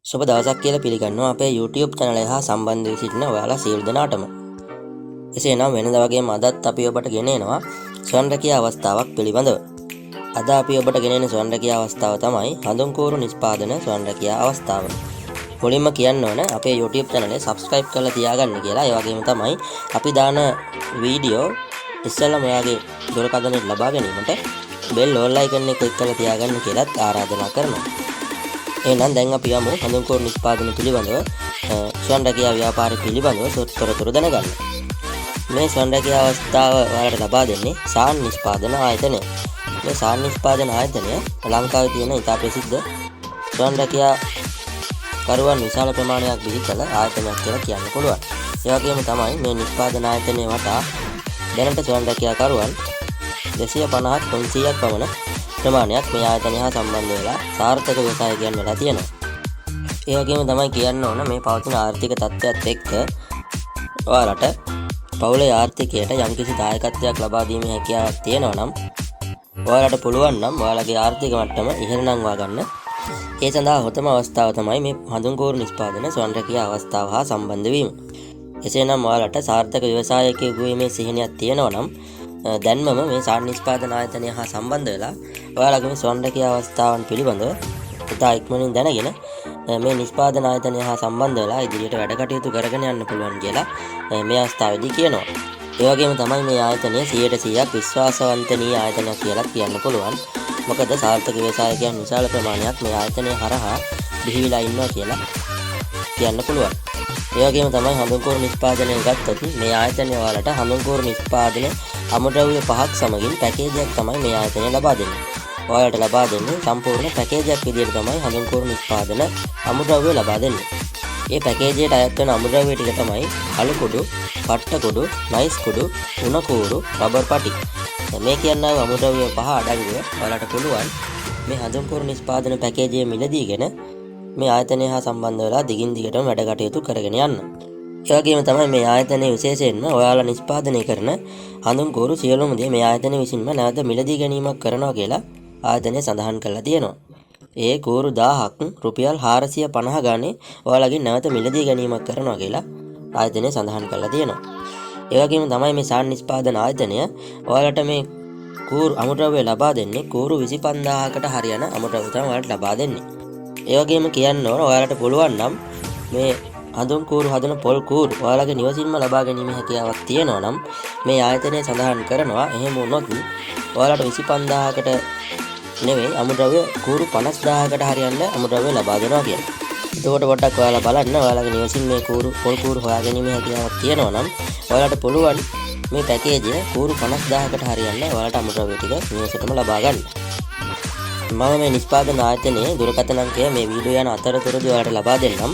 සුබ දවසක් කියලා පිළිගන්නවා අපේ YouTube channel එක හා සම්බන්ධ වී සිටින ඔයාලා සියලු දෙනාටම. එසේනම් වෙනදා වගේම අදත් අපි ඔබට ගෙන එනවා ස්වයං රැකියා අවස්ථාවක් පිළිබඳව. අද අපි ඔබට ගෙන එන ස්වයං රැකියා අවස්ථාව තමයි හඳුන්කෝරු නිෂ්පාදන ස්වයං රැකියා අවස්ථාව. මුලින්ම කියන්න ඕන අපේ YouTube channel එක subscribe කරලා තියාගන්න කියලා. ඒ වගේම තමයි අපි දාන වීඩියෝ ඉස්සෙල්ලාම ඔයාගේ දුරකථනයට ලබා ගැනීමට bell all icon එක click කරලා තියාගන්න කියලාත් ආරාධනා කරනවා. එහෙනම් දැන් අපි යමු හඳුන්කෝරු නිෂ්පාදන පිළිබඳව ස්වයං රැකියා ව්‍යාපාර පිළිබඳව තොරතුරු දැනගන්න. මේ ස්වයං රැකියා අවස්ථාව ඔයාලට ලබා දෙන්නේ සාන් නිෂ්පාදන ආයතනය. මේ සාන් නිෂ්පාදන ආයතනය ලංකාවේ තියෙන ඉතා ප්‍රසිද්ධ ස්වයං රැකියා කරුවන් විශාල ප්‍රමාණයක් බිහි කළ ආයතනයක් කියලා කියන්න පුළුවන්. ඒ වගේම තමයි මේ නිෂ්පාදන ආයතනය වටා දැනට ස්වයං රැකියා කරුවන් 250ක් 300ක් පමණ ප්‍රමාණයක් මේ ආයතනය හා සම්බන්ධ වෙලා සාර්ථක ව්‍යවසායකයන් වෙලා තියෙනවා. ඒ වගේම තමයි කියන්න ඕන මේ පවතින ආර්ථික තත්ත්වයත් එක්ක ඔයාලට පවුලේ ආර්ථිකයට යම්කිසි දායකත්වයක් ලබා දීමේ හැකියාවක් තියෙනවා නම් ඔයාලට පුළුවන් නම් ඔයාලගේ ආර්ථික මට්ටම ඉහළ නංවා ගන්න. ඒ සඳහා හොතම අවස්ථාව තමයි මේ හඳුන්කෝරු නිෂ්පාදන ස්වයං රැකියා අවස්ථාව හා සම්බන්ධ වීම. එසේනම් ඔයාලට සාර්ථක ව්‍යවසායකයෙකු වීමේ සිහිනයක් තියෙනවා නම් දැන්මම මේ සාන් නිෂ්පාදන ආයතනය හා සම්බන්ධ වෙලා ඔයාලගේ ස්වයං රැකියා අවස්ථාවන් පිළිබඳව ඉතා ඉක්මනින් දැනගෙන මේ නිෂ්පාදන ආයතනය හා සම්බන්ධ වෙලා ඉදිරියට වැඩ කටයුතු කරගෙන යන්න පුළුවන් කියලා මේ අවස්ථාවේදී කියනවා. ඒ වගේම තමයි මේ ආයතනය 100% විශ්වාසවන්තනීය ආයතනයක් කියලා කියන්න පුළුවන්. මොකද සාර්ථක ව්‍යවසායකයන් විශාල ප්‍රමාණයක් මේ ආයතනය හරහා බිහිවිලා ඉන්නවා කියලා කියන්න පුළුවන්. ඒ වගේම තමයි හඳුන්කෝරු නිෂ්පාදනය ගත්තොත් මේ ආයතනය ඔයාලට හඳුන්කෝරු නිෂ්පාදන අමුද්‍රව්‍ය 5ක් සමගින් පැකේජයක් තමයි මේ ආයතනය ලබා දෙන්නේ. ඔයාලට ලබා දෙන්නේ සම්පූර්ණ පැකේජයක් විදිහට තමයි හඳුන්කෝරු නිෂ්පාදන අමුද්‍රව්‍ය ලබා දෙන්නේ. මේ පැකේජයට අයත් වෙන අමුද්‍රව්‍ය ටික තමයි අලු කුඩු, පට්ට කුඩු, නයිස් කුඩු, උණ කූරු, රබර් පටි. මේ කියනා අමුද්‍රව්‍ය 5 අඩංගුව ඔයාලට පුළුවන් මේ හඳුන්කෝරු නිෂ්පාදන පැකේජය මිලදීගෙන මේ ආයතනය හා සම්බන්ධ වෙලා දිගින් දිගටම වැඩ කටයුතු කරගෙන යන්න. ඒ වගේම තමයි මේ ආයතනයේ විශේෂයෙන්ම ඔයාලා නිෂ්පාදනය කරන හඳුන්කෝරු සියලුම දේ මේ ආයතනය විසින්ම නැවත මිලදී ගැනීමක් කරනවා කියලා ආයතනය සඳහන් කරලා තියෙනවා. ඒ කෝරු 1000ක් රුපියල් 450 ගානේ ඔයාලගෙන් නැවත මිලදී ගැනීමක් කරනවා කියලා ආයතනය සඳහන් කරලා තියෙනවා. ඒ වගේම තමයි මේ සාන් නිෂ්පාදන ආයතනය ඔයාලට මේ කෝරු අමුද්‍රව්‍ය ලබා දෙන්නේ කෝරු 25000කට හරියන අමුද්‍රව්‍ය තමයි ඔයාලට ලබා දෙන්නේ. ඒ වගේම කියන්න ඕන ඔයාලට පුළුවන් නම් මේ හඳුන්කෝරු හදන පොල් කූරු ඔයාලගේ නිවසින්ම ලබා ගැනීමේ හැකියාවක් තියෙනවා නම් මේ ආයතනය සඳහන් කරනවා එහෙම වුණොත් ඔයාලට 25000කට නෙවෙයි අමුද්‍රව්‍ය කූරු 50000කට හරියන්න අමුද්‍රව්‍ය ලබා දෙනවා කියලා. එතකොට පොඩ්ඩක් ඔයාලා බලන්න ඔයාලගේ නිවසින් මේ කූරු පොල් කූරු හොයා ගැනීමේ හැකියාවක් තියෙනවා නම් ඔයාලට පුළුවන් මේ පැකේජය කූරු 50000කට හරියන්න ඔයාලට අමුද්‍රව්‍ය ටික නිවසටම ලබා ගන්න. මම මේ නිෂ්පාදන ආයතනයේ දුරකථන අංකය මේ වීඩියෝ යන අතරතුරදී ඔයාලට ලබා දෙන්නම්.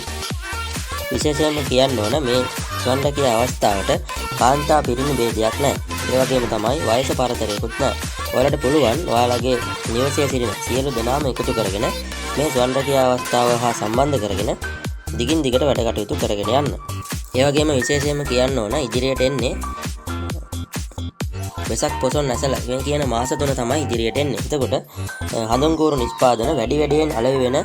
විශේෂයෙන්ම කියන්න ඕන මේ ස්වයං රැකියා අවස්ථාවට කාන්තා පිරිමි ભેදයක් නැහැ. ඒ වගේම තමයි වයස පරතරයකුත් නැහැ. ඔයාලට පුළුවන් ඔයාලගේ නිවසේ සිටින සියලු දෙනාම එකතු කරගෙන මේ ස්වයං රැකියා අවස්ථාව හා සම්බන්ධ කරගෙන දිගින් දිගට වැඩ කටයුතු කරගෙන යන්න. ඒ වගේම විශේෂයෙන්ම කියන්න ඕන ඉදිරියට එන්නේ වෙසක් පොසොන් නැසල මේ කියන මාස 3 තමයි ඉදිරියට එන්නේ. එතකොට හඳුන්කෝරු නිෂ්පාදන වැඩි වැඩියෙන් අලෙවි වෙන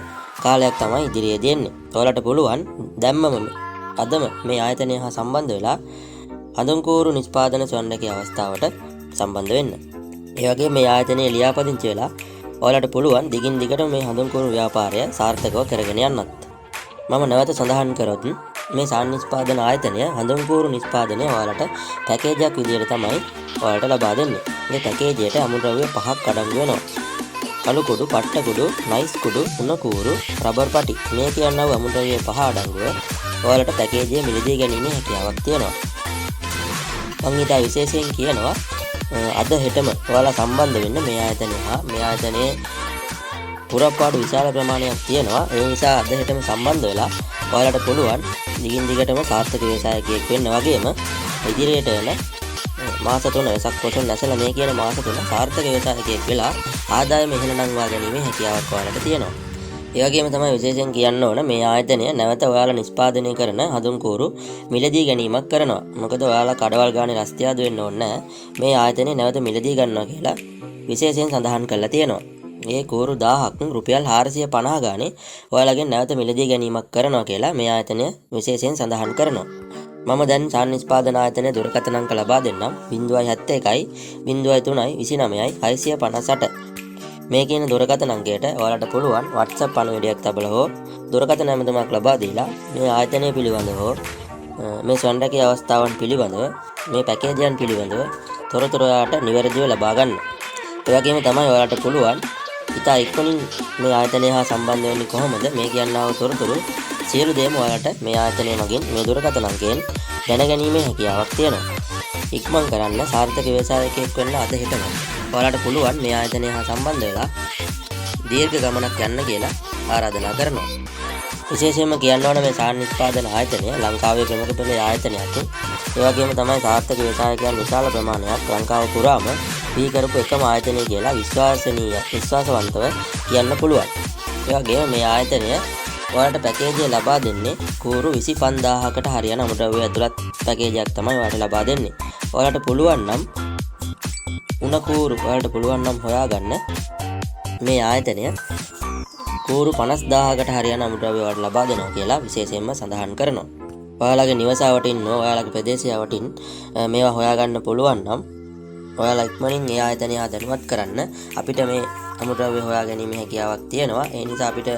කාලයක් තමයි ඉදිරියේදී එන්නේ. ඔයාලට පුළුවන් දැම්මම අදම මේ ආයතනය හා සම්බන්ධ වෙලා හඳුන්කෝරු නිෂ්පාදන ස්වයං රැකියා අවස්ථාවට සම්බන්ධ වෙන්න. ඒ වගේම මේ ආයතනයේ ලියාපදිංචි වෙලා ඔයාලට පුළුවන් දිගින් දිගට මේ හඳුන්කෝරු ව්‍යාපාරය සාර්ථකව කරගෙන යන්නත්. මම නැවත සඳහන් කරොත් මේ සාන් නිෂ්පාදන ආයතනය හඳුන්කෝරු නිෂ්පාදනය ඔයාලට පැකේජයක් විදිහට තමයි ඔයාලට ලබා දෙන්නේ. මේ පැකේජයට අමුද්‍රව්‍ය 5ක් අඩංගු වෙනවා. අලු කුඩු, පට්ට කුඩු, නයිස් කුඩු, උණ කූරු, රබර් පටි. මේ කියනවා අමුද්‍රව්‍ය 5 අඩංගුව ඔයාලට පැකේජය මිලදී ගැනීමේ හැකියාවක් තියෙනවා. මම ඊට විශේෂයෙන් කියනවා අද හෙටම ඔයාලා සම්බන්ධ වෙන්න මේ ආයතනය හා මේ ආයතනයේ පුරපාඩු විශාල ප්‍රමාණයක් තියෙනවා. ඒ නිසා අද හෙටම සම්බන්ධ වෙලා ඔයාලට පුළුවන් දිගින් දිගටම සාර්ථක ව්‍යවසායකයෙක් වෙන්න වගේම ඉදිරියට යන මාස 3 වෙසක් පොසොන් නැසල මේ කියන මාස 3 සාර්ථක ව්‍යවසායකයෙක් වෙලා ආදායම ඉහළ නංවා ගැනීමේ හැකියාවක් ඔයාලට තියෙනවා. ඒ වගේම තමයි විශේෂයෙන් කියන්න ඕන මේ ආයතනය නැවත ඔයාලා නිෂ්පාදනය කරන හඳුන්කෝරු මිලදී ගැනීමක් කරනවා. මොකද ඔයාලා කඩවල් ගානේ රස්තියාදු වෙන්න ඕනේ නැහැ. මේ ආයතනය නැවත මිලදී ගන්නවා කියලා විශේෂයෙන් සඳහන් කරලා තියෙනවා. ඒ කෝරු 1000ක් රුපියල් 450 ගානේ ඔයාලගෙන් නැවත මිලදී ගැනීමක් කරනවා කියලා මේ ආයතනය විශේෂයෙන් සඳහන් කරනවා. මම දැන් සාන් නිෂ්පාදන ආයතනයේ දුරකථන අංක ලබා දෙන්නම් 071 03 29 658. මේ කියන දුරකථන අංකයට ඔයාලට පුළුවන් WhatsApp පණිවිඩයක් තබලා හෝ දුරකථන ඇමතුමක් ලබා දීලා මේ ආයතනය පිළිබඳව හෝ මේ ස්වයංරැකියා අවස්ථාවන් පිළිබඳව මේ පැකේජයන් පිළිබඳව තොරතුරු ඔයාලට නිවැරදිව ලබා ගන්න. ඒ වගේම තමයි ඔයාලට පුළුවන් ඉතා ඉක්මනින් මේ ආයතනය හා සම්බන්ධ වෙන්නේ කොහොමද මේ කියන්නා වූ තොරතුරු සියලු දේම ඔයාලට මේ ආයතනය මගින් මේ දුරකථන අංකයෙන් දැනගැනීමේ හැකියාවක් තියෙනවා. ඉක්මන් කරන්න සාර්ථක ව්‍යවසායකයෙක් වෙන්න අද හෙටම ඔයාලට පුළුවන් මේ ආයතනය හා සම්බන්ධ වෙලා දීර්ඝ ගමනක් යන්න කියලා ආරාධනා කරනවා. විශේෂයෙන්ම කියන්න ඕන මේ සාන් නිෂ්පාදන ආයතනය ලංකාවේ ප්‍රමුඛ පෙළේ ආයතනයක්. ඒ වගේම තමයි සාර්ථක ව්‍යවසායකයන් විශාල ප්‍රමාණයක් ලංකාව පුරාම බිහි කරපු එකම ආයතනය කියලා විශ්වාසවන්තව කියන්න පුළුවන්. ඒ වගේම මේ ආයතනය ඔයාලට පැකේජය ලබා දෙන්නේ කෝරු 25000කට හරියන අමුද්‍රව්‍ය ඇතුළත් පැකේජයක් තමයි ඔයාලට ලබා දෙන්නේ. ඔයාලට පුළුවන් නම් ඔයාලට පුළුවන් නම් හොයාගන්න මේ ආයතනය කෝරු 50000කට හරියන අමුද්‍රව්‍ය ඔයාලට ලබා දෙනවා කියලා විශේෂයෙන්ම සඳහන් කරනවා. ඔයාලගේ නිවසාවටින් ඔයාලගේ ප්‍රදේශයවටින් මේවා හොයාගන්න පුළුවන් නම් ඔයාලා ඉක්මනින් මේ ආයතනය දැනුවත් කරන්න. අපිට මේ අමුද්‍රව්‍ය හොයා ගැනීම හැකියාවක් තියෙනවා. ඒ නිසා අපිට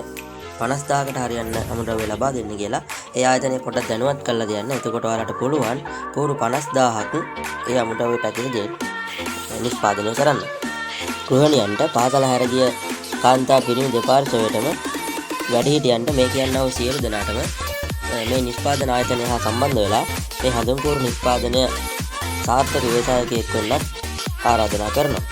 50000කට හරියන්න අමුද්‍රව්‍ය ලබා දෙන්න කියලා ඒ ආයතනය පොඩ්ඩක් දැනුවත් කරලා දෙන්න. එතකොට ඔයාලට පුළුවන් කෝරු 50000ක් ඒ අමුද්‍රව්‍ය පැකේජයෙන් නිෂ්පාදනය කරන්න. ගෘහණියන්ට පාසල හැරගිය කාන්තා පිරිමි දෙපාර්ශ්වයටම වැඩිහිටියන්ට මේ කියන්නා වූ සියලු දෙනාටම මේ නිෂ්පාදන ආයතනය හා සම්බන්ධ වෙලා මේ හඳුන්කෝරු නිෂ්පාදනය සාර්ථක ව්‍යවසායකයෙක් වෙන්න ආරාධනා කරනවා.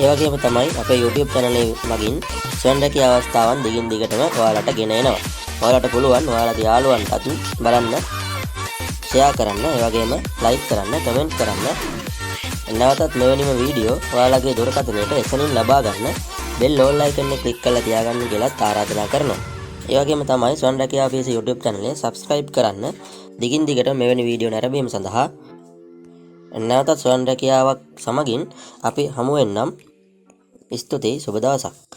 ඒ වගේම තමයි අපේ YouTube channel මගින් ස්වයංරැකියා අවස්ථාවන් දිගින් දිගටම ඔයාලට ගෙන එනවා. ඔයාලට පුළුවන් ඔයාලගේ යාළුවන්ටත් බලන්න, ෂෙයා කරන්න, ඒ වගේම ලයික් කරන්න, කමෙන්ට් කරන්න. නැවතත් මෙවැනිම වීඩියෝ ඔයාලගේ දුරකථනයට එසනින් ලබා ගන්න බෙල් ඕල් අයිකන් එක ක්ලික් කරලා තියාගන්න කියලා ආරාධනා කරනවා. ඒ වගේම තමයි ස්වයංරැකියා අපේ YouTube channel එක subscribe කරන්න. දිගින් දිගට මෙවැනි වීඩියෝ නැරඹීම සඳහා නැවතත් ස්වයංරැකියාවක් සමගින් අපි හමු වෙන්නම්. ස්තුතියි. සුබ දවසක්.